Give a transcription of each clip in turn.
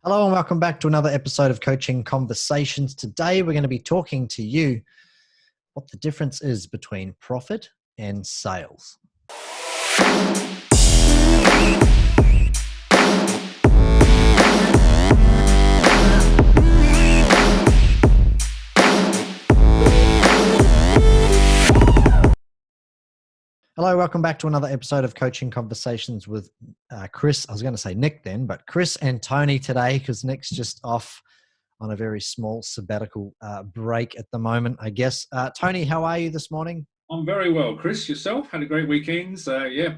Hello and welcome back to another episode of Coaching Conversations. Today we're going to be talking to you what the difference is between profit and sales. Hello, welcome back to another episode of Coaching Conversations with Chris. I was going to say Nick then, but Chris and Tony today because Nick's just off on a very small sabbatical break at the moment, I guess. Tony, how are you this morning? I'm very well. Chris, yourself? Had a great weekend.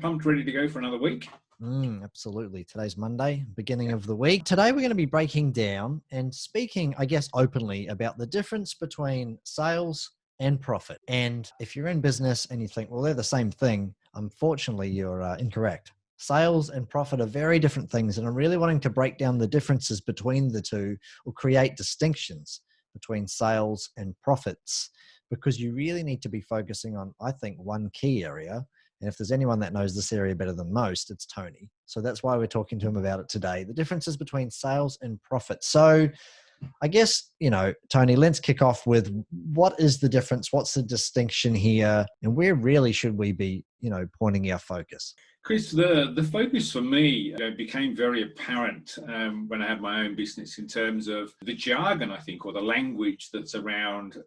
Pumped, ready to go for another week. Absolutely. Today's Monday, beginning of the week. Today we're going to be breaking down and speaking, I guess, openly about the difference between sales and profit. And if you're in business and you think, well, they're the same thing, unfortunately, you're incorrect. Sales and profit are very different things. And I'm really wanting to break down the differences between the two or create distinctions between sales and profits, because you really need to be focusing on, I think, one key area. And if there's anyone that knows this area better than most, it's Tony. So that's why we're talking to him about it today. The differences between sales and profit. So I guess, Tony, let's kick off with what is the difference? What's the distinction here? And where really should we be, pointing our focus? Chris, the focus for me became very apparent when I had my own business in terms of the jargon, I think, or the language that's around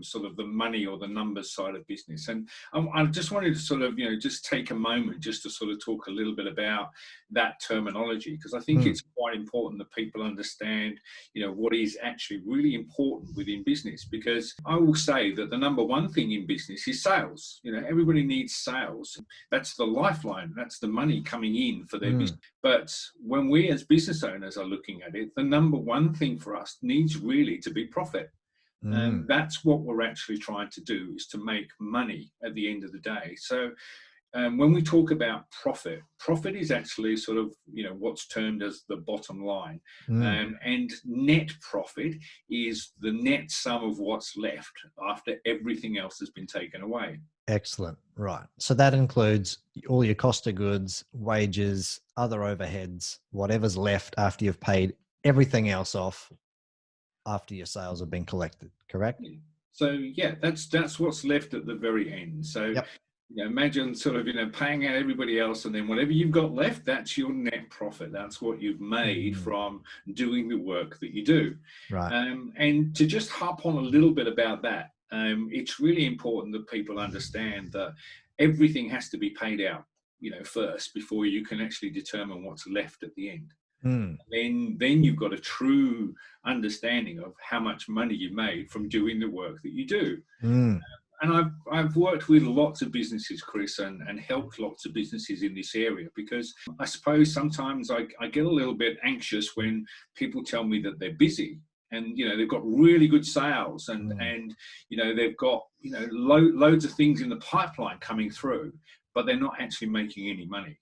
sort of the money or the numbers side of business. And I just wanted to sort of, just take a moment just to sort of talk a little bit about that terminology, because I think it's quite important that people understand, what is actually really important within business. Because I will say that the number one thing in business is sales. Everybody needs sales. That's the lifeline. That's the money coming in for their business. But when we as business owners are looking at it, the number one thing for us needs really to be profit. And that's what we're actually trying to do, is to make money at the end of the day. So when we talk about profit is actually sort of, what's termed as the bottom line. And net profit is the net sum of what's left after everything else has been taken away. Excellent. Right. So that includes all your cost of goods, wages, other overheads, whatever's left after you've paid everything else off after your sales have been collected, correct? So yeah, that's what's left at the very end. So yep. Imagine sort of, paying out everybody else, and then whatever you've got left, that's your net profit. That's what you've made from doing the work that you do. Right. And to just hop on a little bit about that, it's really important that people understand that everything has to be paid out, first before you can actually determine what's left at the end. Then you've got a true understanding of how much money you made from doing the work that you do. And I've worked with lots of businesses, Chris, and helped lots of businesses in this area, because I suppose sometimes I get a little bit anxious when people tell me that they're busy and, they've got really good sales and they've got, loads of things in the pipeline coming through, but they're not actually making any money.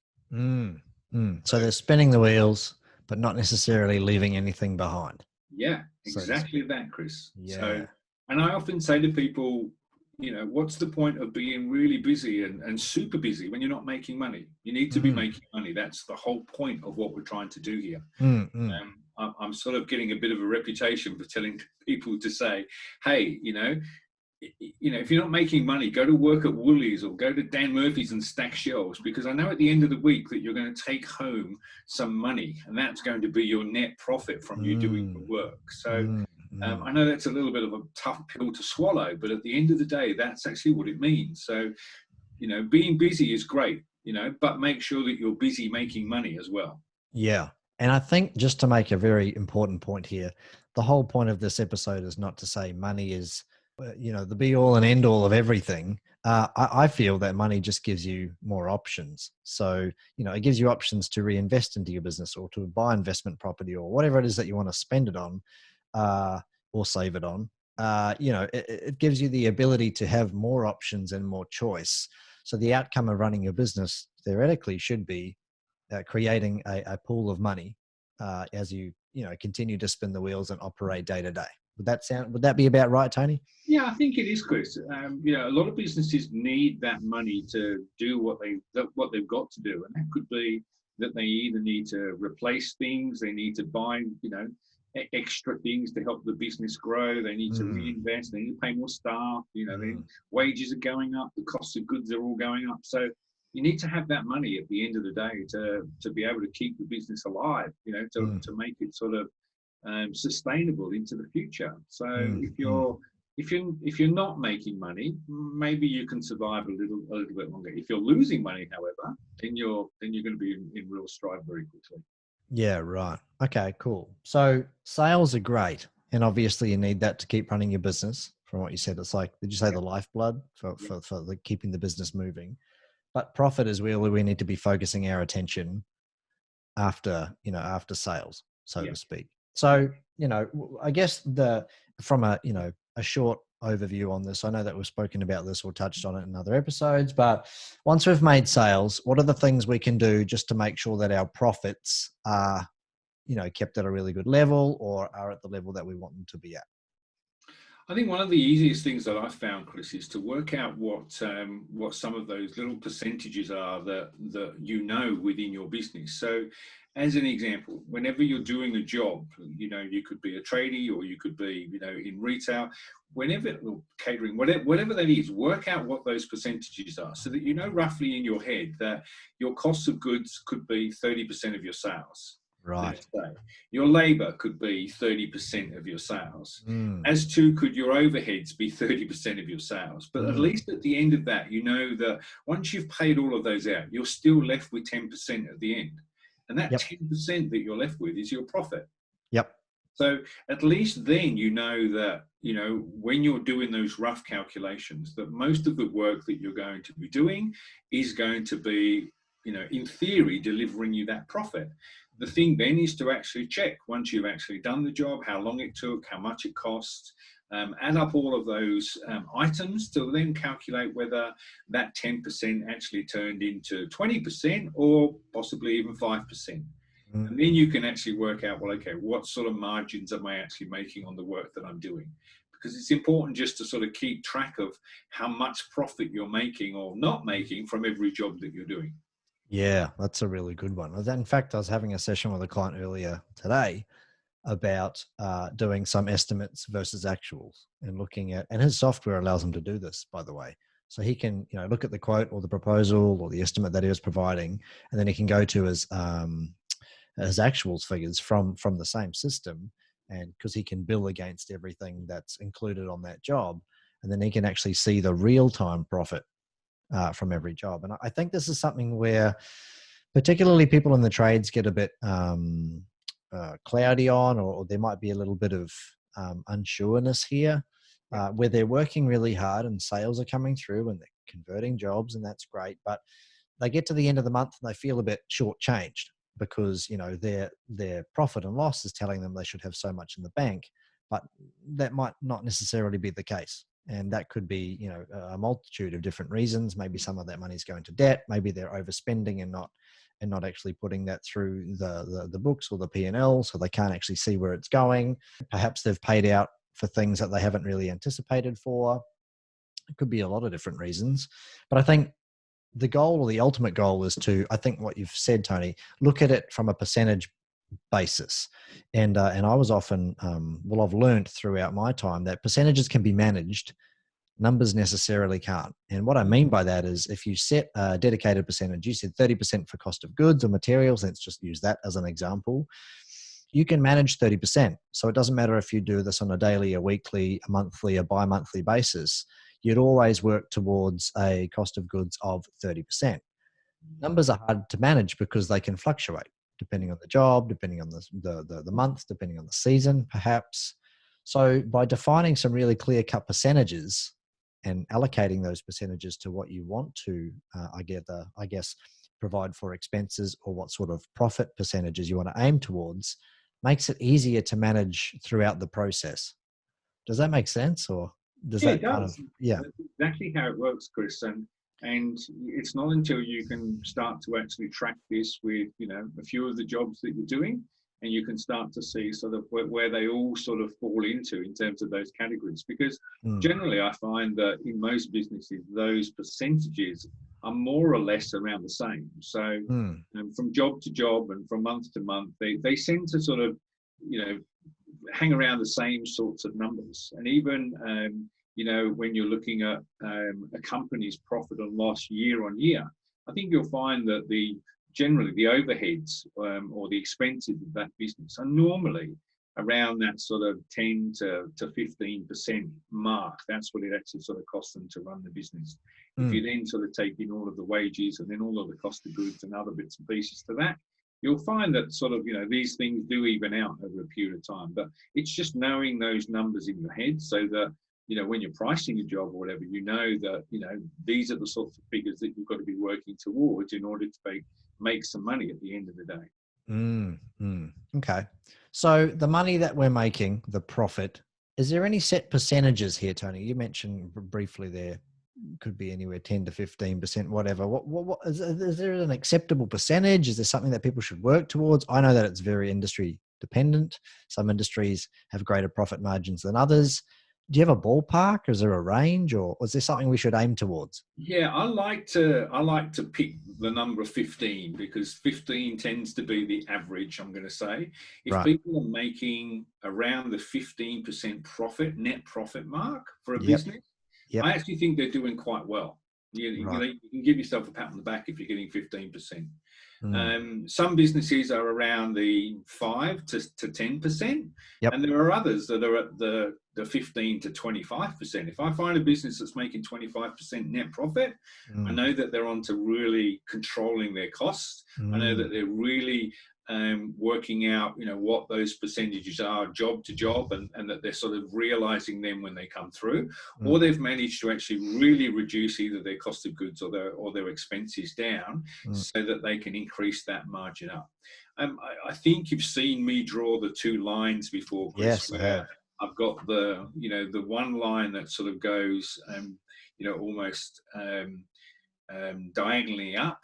So they're spinning the wheels, but not necessarily leaving anything behind. Yeah, exactly that, Chris. Yeah. So, and I often say to people, what's the point of being really busy and super busy when you're not making money? You need to be making money. That's the whole point of what we're trying to do here. I'm sort of getting a bit of a reputation for telling people to say, hey, if you're not making money, go to work at Woolies or go to Dan Murphy's and stack shelves, because I know at the end of the week that you're going to take home some money, and that's going to be your net profit from you doing the work. So I know that's a little bit of a tough pill to swallow, but at the end of the day, that's actually what it means. So, being busy is great, but make sure that you're busy making money as well. Yeah. And I think, just to make a very important point here, the whole point of this episode is not to say money is, the be all and end all of everything. I feel that money just gives you more options. So, it gives you options to reinvest into your business or to buy investment property or whatever it is that you want to spend it on. Or save it on, it gives you the ability to have more options and more choice. So the outcome of running your business theoretically should be creating a pool of money as you continue to spin the wheels and operate day to day. Would that be about right, Tony? Yeah, I think it is, Chris. A lot of businesses need that money to do what they've got to do, and that could be that they either need to replace things, they need to buy, extra things to help the business grow, they need to reinvest, they need to pay more staff, the wages are going up, the costs of goods are all going up. So you need to have that money at the end of the day to be able to keep the business alive, to make it sort of sustainable into the future. So if you're not making money, maybe you can survive a little bit longer. If you're losing money, however, then you're going to be in real strife very quickly. Yeah, right. Okay, cool. So sales are great, and obviously you need that to keep running your business. From what you said, it's like, did you say the lifeblood for the keeping the business moving? But profit is where we need to be focusing our attention after sales, so to speak. So, I guess from a short overview on this, I know that we've spoken about this or touched on it in other episodes, but once we've made sales, what are the things we can do just to make sure that our profits are, kept at a really good level or are at the level that we want them to be at? I think one of the easiest things that I've found, Chris, is to work out what some of those little percentages are that within your business. So, as an example, whenever you're doing a job, you could be a tradie or you could be, in retail, or catering, whatever that is, work out what those percentages are so that you know roughly in your head that your cost of goods could be 30% of your sales. Right. Your labor could be 30% of your sales. As to could your overheads be 30% of your sales. But at least at the end of that, that once you've paid all of those out, you're still left with 10% at the end. And that 10% that you're left with is your profit. Yep. So at least then that, when you're doing those rough calculations, that most of the work that you're going to be doing is going to be, in theory, delivering you that profit. The thing then is to actually check, once you've actually done the job, how long it took, how much it cost, add up all of those items to then calculate whether that 10% actually turned into 20% or possibly even 5%. And then you can actually work out, well, okay, what sort of margins am I actually making on the work that I'm doing? Because it's important just to sort of keep track of how much profit you're making or not making from every job that you're doing. Yeah, that's a really good one. In fact, I was having a session with a client earlier today about doing some estimates versus actuals and looking at, and his software allows him to do this, by the way. So he can, look at the quote or the proposal or the estimate that he was providing, and then he can go to his actuals figures from the same system, and because he can bill against everything that's included on that job, and then he can actually see the real-time profit from every job. And I think this is something where particularly people in the trades get a bit cloudy on, or there might be a little bit of unsureness here, where they're working really hard and sales are coming through and they're converting jobs, and that's great. But they get to the end of the month and they feel a bit shortchanged because, their profit and loss is telling them they should have so much in the bank, but that might not necessarily be the case. And that could be, a multitude of different reasons. Maybe some of that money is going to debt. Maybe they're overspending and not actually putting that through the books or the P&L, so they can't actually see where it's going. Perhaps they've paid out for things that they haven't really anticipated for. It could be a lot of different reasons. But I think the goal, or the ultimate goal, is to, I think what you've said, Tony, look at it from a percentage basis. And I was often, I've learned throughout my time that percentages can be managed, numbers necessarily can't. And what I mean by that is, if you set a dedicated percentage, you said 30% for cost of goods or materials, let's just use that as an example, you can manage 30%. So it doesn't matter if you do this on a daily, a weekly, a monthly, a bi-monthly basis, you'd always work towards a cost of goods of 30%. Numbers are hard to manage because they can fluctuate depending on the job, depending on the month, depending on the season, perhaps. So by defining some really clear-cut percentages and allocating those percentages to what you want to, I guess, provide for expenses, or what sort of profit percentages you want to aim towards, makes it easier to manage throughout the process. Does that make sense? Or does that kind of, That's exactly how it works, Chris. And it's not until you can start to actually track this with, a few of the jobs that you're doing, and you can start to see sort of where they all sort of fall into in terms of those categories. Because generally I find that in most businesses, those percentages are more or less around the same. So Mm. from job to job and from month to month, they seem to sort of, you know, hang around the same sorts of numbers. And even, you know, when you're looking at a company's profit and loss year on year, I think you'll find that generally the overheads or the expenses of that business are normally around that sort of 10 to 15% mark. That's what it actually sort of costs them to run the business. If you then sort of take in all of the wages and then all of the cost of goods and other bits and pieces to that, you'll find that sort of, you know, these things do even out over a period of time. But it's just knowing those numbers in your head so that, you know, when you're pricing a job or whatever, you know that, you know, these are the sorts of figures that you've got to be working towards in order to make some money at the end of the day. Okay. So the money that we're making, the profit, is there any set percentages here, Tony? You mentioned briefly there, could be anywhere 10 to 15%, whatever. What is there an acceptable percentage? Is there something that people should work towards? I know that it's very industry dependent. Some industries have greater profit margins than others. Do you have a ballpark? Is there a range, or is there something we should aim towards? Yeah, I like to pick the number of 15 because 15 tends to be the average, I'm going to say. If Right. people are making around the 15% net profit mark for a Yep. business, Yep. I actually think they're doing quite well. You can give yourself a pat on the back if you're getting 15%. Some businesses are around the 5 to 10%, Yep. and there are others that are at the 15 to 25%. If I find a business that's making 25% net profit, I know that they're on to really controlling their costs. I know that they're really working out, you know, what those percentages are job to job, and that they're sort of realizing them when they come through, or they've managed to actually really reduce either their cost of goods or their expenses down so that they can increase that margin up. I think you've seen me draw the two lines before, Chris. Yes, I have. I've got the one line that sort of goes, almost diagonally up,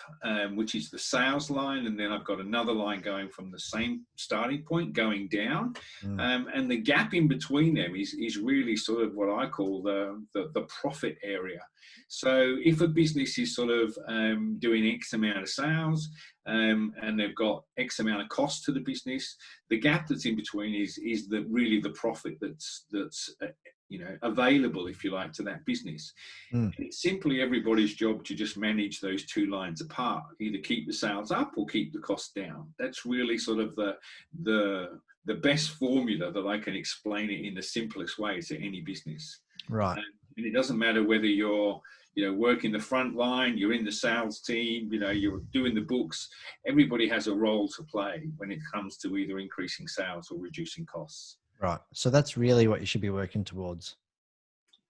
which is the sales line, and then I've got another line going from the same starting point going down, and the gap in between them is really sort of what I call the profit area. So if a business is sort of doing X amount of sales, and they've got X amount of cost to the business, the gap that's in between is really the profit that's available, if you like, to that business. It's simply everybody's job to just manage those two lines apart, either keep the sales up or keep the cost down. That's really sort of the best formula that I can explain it in the simplest way to any business. Right. And it doesn't matter whether you're working the front line, you're in the sales team, you're doing the books. Everybody has a role to play when it comes to either increasing sales or reducing costs. Right. So that's really what you should be working towards: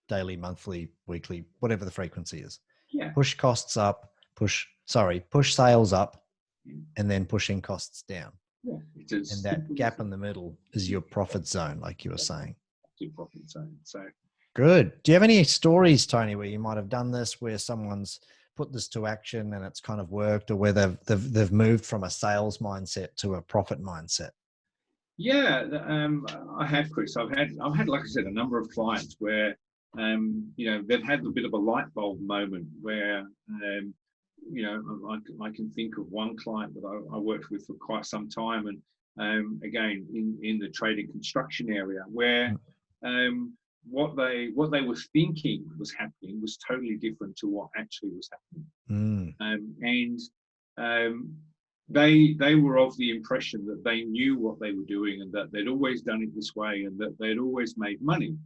daily, monthly, weekly, whatever the frequency is. Yeah. Push costs up, push sales up, and then pushing costs down. Yeah. And that gap in the middle is your profit zone, like you were saying. Your profit zone. So good. Do you have any stories, Tony, where you might have done this, where someone's put this to action and it's kind of worked, or where they've moved from a sales mindset to a profit mindset? Yeah, I have, Chris. I've had, like I said, a number of clients where, they've had a bit of a light bulb moment where, I can think of one client that I worked with for quite some time, and again in the trade and construction area, where what they were thinking was happening was totally different to what actually was happening, They were of the impression that they knew what they were doing and that they'd always done it this way and that they'd always made money.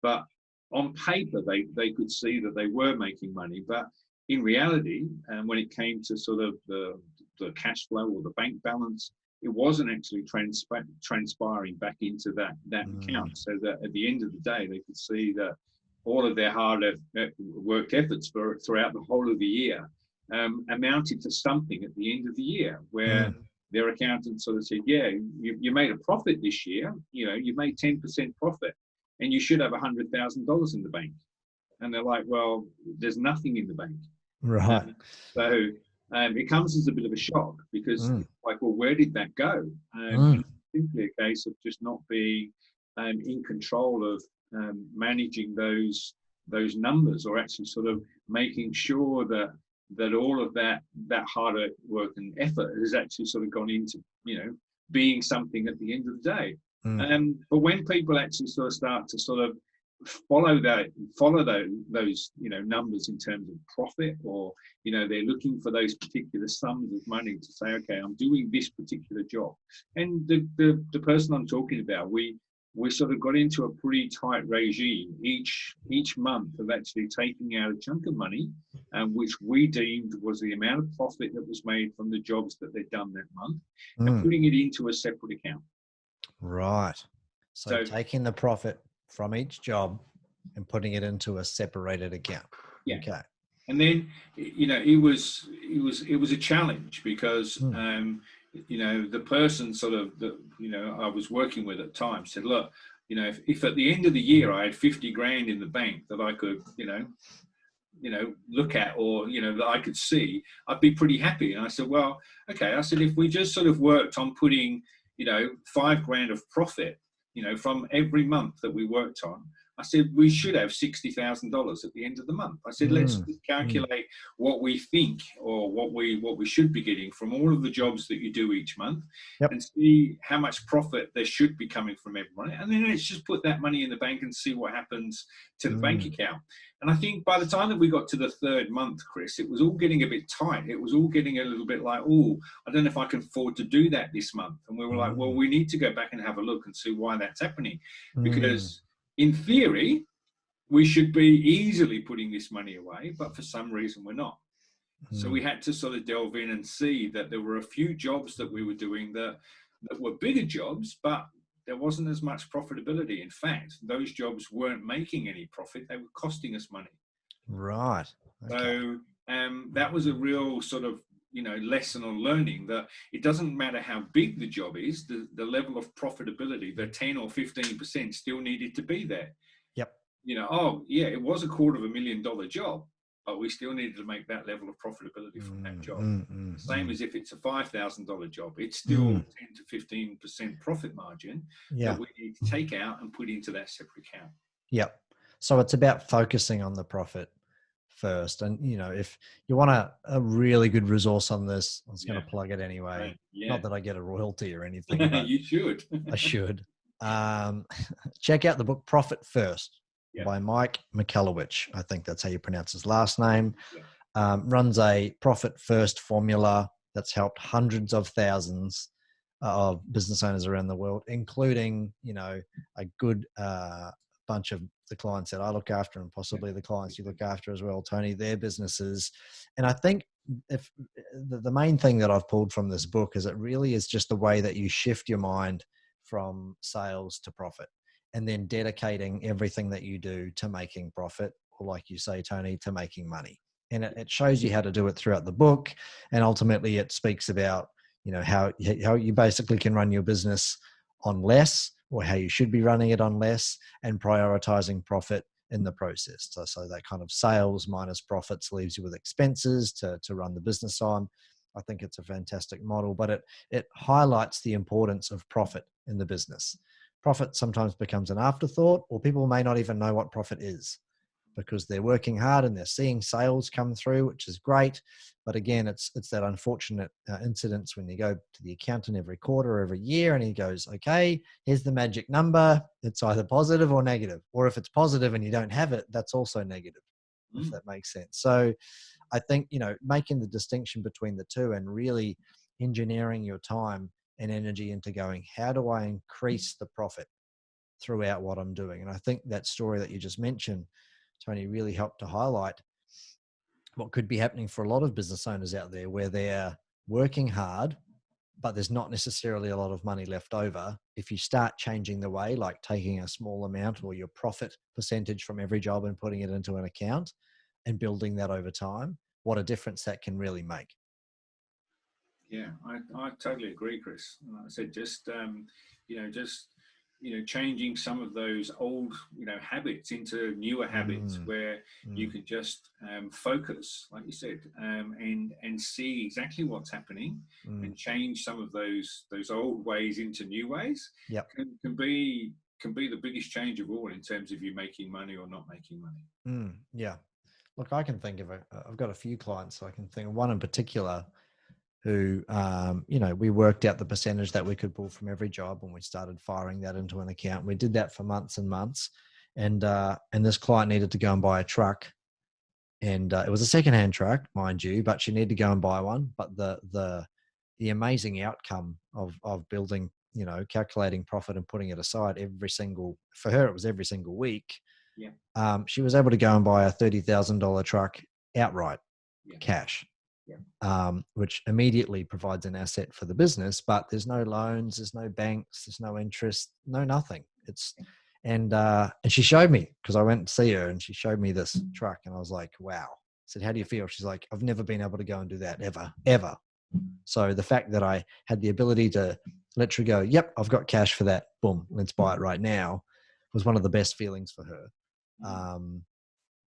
But on paper, they could see that they were making money. But in reality, when it came to sort of the cash flow or the bank balance, it wasn't actually transpiring back into that account. So that at the end of the day, they could see that all of their hard worked efforts throughout the whole of the year amounted to something at the end of the year, where their accountant sort of said, yeah, you made a profit this year, you made 10% profit and you should have $100,000 in the bank. And they're like, well, there's nothing in the bank. Right. So it comes as a bit of a shock because like, well, where did that go? It's simply a case of just not being in control of managing those numbers, or actually sort of making sure that that all of that hard work and effort has actually sort of gone into, being something at the end of the day. Mm. But when people actually sort of start to sort of follow those numbers in terms of profit, or they're looking for those particular sums of money to say, okay, I'm doing this particular job. And the person I'm talking about, we sort of got into a pretty tight regime each month of actually taking out a chunk of money, which we deemed was the amount of profit that was made from the jobs that they'd done that month, and putting it into a separate account. Right. So taking the profit from each job and putting it into a separated account. Yeah. Okay. And then, it was a challenge because, the person sort of I was working with at the time said, look, if at the end of the year I had 50 grand in the bank that I could, look at, or, that I could see, I'd be pretty happy. And I said, well, okay. I said, if we just sort of worked on putting, 5 grand of profit, from every month that we worked on, I said, we should have $60,000 at the end of the month. I said, let's calculate what we think, or what we should be getting from all of the jobs that you do each month, and see how much profit there should be coming from everyone. And then let's just put that money in the bank and see what happens to the bank account. And I think by the time that we got to the third month, Chris, it was all getting a bit tight. It was all getting a little bit like, oh, I don't know if I can afford to do that this month. And we were like, well, we need to go back and have a look and see why that's happening. Because in theory, we should be easily putting this money away, but for some reason we're not. So we had to sort of delve in and see that there were a few jobs that we were doing that were bigger jobs, but there wasn't as much profitability. In fact, those jobs weren't making any profit. They were costing us money. Right. Okay. So that was a real sort of, lesson on learning that it doesn't matter how big the job is, the level of profitability, the 10 or 15% still needed to be there. Yep. It was $250,000 job, but we still needed to make that level of profitability from that job. Same as if it's a $5,000 job, it's still 10 to 15% profit margin that we need to take out and put into that separate account. Yep. So it's about focusing on the profit first. And, if you want a really good resource on this, I was going to plug it anyway. Right. Yeah. Not that I get a royalty or anything. But you should. I should. Check out the book Profit First by Mike Michalowicz. I think that's how you pronounce his last name. Yeah. Runs a profit first formula that's helped hundreds of thousands of business owners around the world, including, a good bunch of the clients that I look after, and possibly the clients you look after as well, Tony, their businesses. And I think if the main thing that I've pulled from this book is it really is just the way that you shift your mind from sales to profit, and then dedicating everything that you do to making profit, or like you say, Tony, to making money. And it shows you how to do it throughout the book. And ultimately it speaks about, how you basically can run your business on less, or how you should be running it on less, and prioritizing profit in the process. So that kind of sales minus profits leaves you with expenses to run the business on. I think it's a fantastic model, but it highlights the importance of profit in the business. Profit sometimes becomes an afterthought, or people may not even know what profit is because they're working hard and they're seeing sales come through, which is great. But again, it's that unfortunate incidents when you go to the accountant every quarter or every year and he goes, okay, here's the magic number. It's either positive or negative. Or if it's positive and you don't have it, that's also negative, if that makes sense. So I think, making the distinction between the two and really engineering your time and energy into going, how do I increase the profit throughout what I'm doing? And I think that story that you just mentioned, Tony, really helped to highlight what could be happening for a lot of business owners out there, where they're working hard, but there's not necessarily a lot of money left over. If you start changing the way, like taking a small amount or your profit percentage from every job and putting it into an account and building that over time, what a difference that can really make. Yeah, I totally agree, Chris. Like I said, just changing some of those old, habits into newer habits where you can just focus, like you said, and see exactly what's happening and change some of those old ways into new ways. Yep. Can be the biggest change of all in terms of you making money or not making money. Yeah. Look, I can think of I've got a few clients, so I can think of one in particular who, we worked out the percentage that we could pull from every job, and we started firing that into an account. We did that for months and months, and this client needed to go and buy a truck, and it was a secondhand truck, mind you, but she needed to go and buy one. But the amazing outcome of building, calculating profit and putting it aside for her, it was every single week. Yeah. She was able to go and buy a $30,000 truck outright, cash. Yeah. Which immediately provides an asset for the business, but there's no loans, there's no banks, there's no interest, nothing. And she showed me, because I went to see her and she showed me this truck, and I was like, wow. I said, how do you feel? She's like, I've never been able to go and do that ever. So the fact that I had the ability to literally go, yep, I've got cash for that, boom, let's buy it right now, was one of the best feelings for her.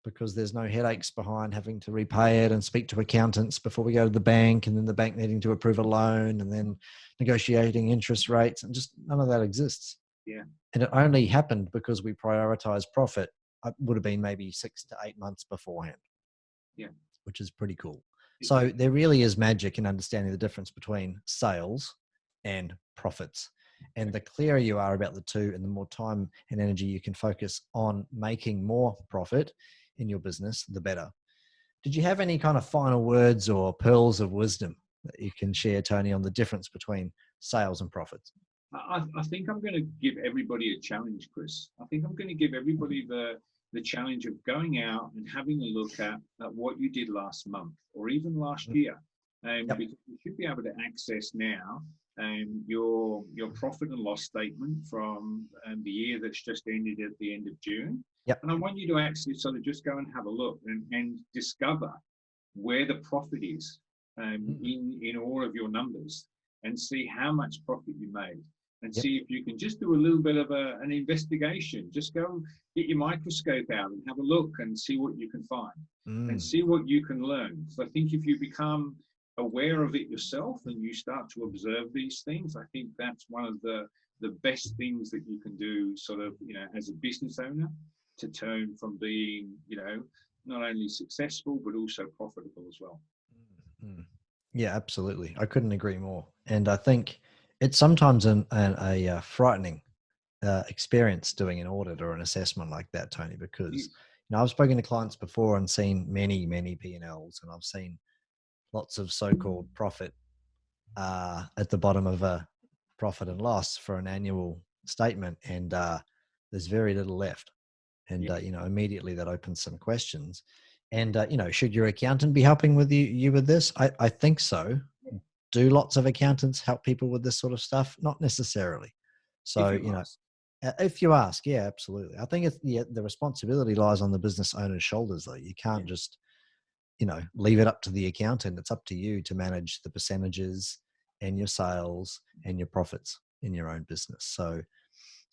Because there's no headaches behind having to repay it and speak to accountants before we go to the bank, and then the bank needing to approve a loan, and then negotiating interest rates, and just none of that exists. Yeah. And it only happened because we prioritized profit. It would have been maybe 6 to 8 months beforehand. Yeah. Which is pretty cool. So there really is magic in understanding the difference between sales and profits. And the clearer you are about the two, and the more time and energy you can focus on making more profit in your business, the better. Did you have any kind of final words or pearls of wisdom that you can share, Tony, on the difference between sales and profits? I think I'm going to give everybody a challenge, Chris. I think I'm going to give everybody the challenge of going out and having a look at what you did last month or even last year. Because you should be able to access now your profit and loss statement from the year that's just ended at the end of June. Yep. And I want you to actually sort of just go and have a look and discover where the profit is in all of your numbers, and see how much profit you made, and see if you can just do a little bit of an investigation. Just go get your microscope out and have a look and see what you can find and see what you can learn. So I think if you become aware of it yourself and you start to observe these things, I think that's one of the best things that you can do, sort of, as a business owner, to turn from being, not only successful, but also profitable as well. Yeah, absolutely. I couldn't agree more. And I think it's sometimes a frightening experience doing an audit or an assessment like that, Tony, because I've spoken to clients before and seen many P&Ls, and I've seen lots of so-called profit at the bottom of a profit and loss for an annual statement, and there's very little left. And immediately that opens some questions. And should your accountant be helping with you with this? I think so. Do lots of accountants help people with this sort of stuff? Not necessarily. So if you ask, yeah, absolutely. I think the responsibility lies on the business owner's shoulders, though. You can't just leave it up to the accountant. It's up to you to manage the percentages and your sales and your profits in your own business. So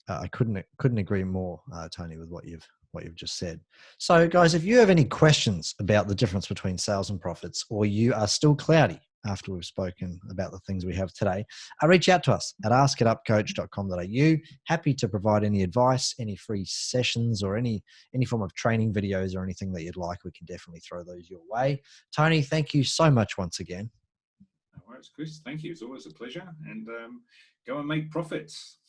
I couldn't agree more, Tony, with what you've just said. So guys, if you have any questions about the difference between sales and profits, or you are still cloudy after we've spoken about the things we have today, reach out to us at askitupcoach.com.au. Happy to provide any advice, any free sessions, or any form of training videos or anything that you'd like. We can definitely throw those your way. Tony, thank you so much once again. No worries, Chris. Thank you. It's always a pleasure. And go and make profits.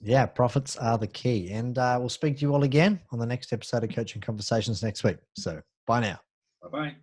Yeah, profits are the key. And we'll speak to you all again on the next episode of Coaching Conversations next week. So bye now. Bye-bye.